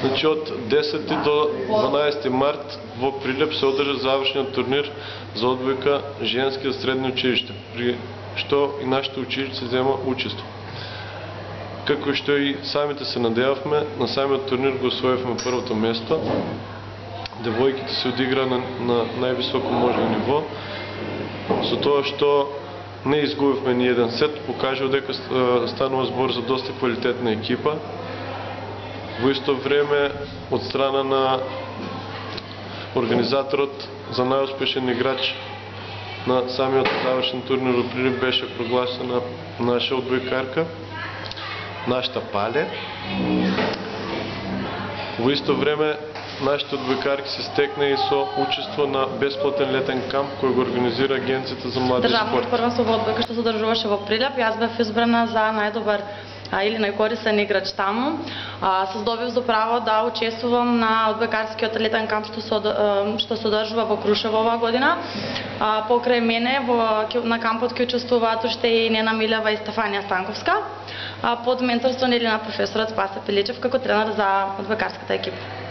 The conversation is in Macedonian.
Значи од 10 до 12 март во Прилеп се одржа завршниот турнир за одбојка женски средно училиште, при што и нашето училиште се зема учество. Како што и самите се надевавме, на самиот турнир го освоивме првото место. Девојките се одигра на највисоко можно ниво, со тоа што не изгубивме ни еден сет, покажува дека станува збор за доста квалитетна екипа. Во исто време, од страна на организаторот за најуспешен играч на самиот завршен турнир во Прилеп беше прогласена наша одбојкарка, нашата Пале. Во исто време, нашите одбојкарки се стекна и со учество на бесплатен летен камп кој го организира Агенцијата за млади спорт. Државното првенство во одбојка што се одржуваше во Прилеп, јас бев избрана за најдобар или најкорисен играч таму. Се здобив за право да учествувам на одбојкарскиот летен камп што се одржува во Крушево оваа година. Покрај мене на кампот ќе учествуваат уште и Нена Милева и Стефанија Станковска, под менторство на професорот Спасе Пиличев како тренер за одбојкарската екипа.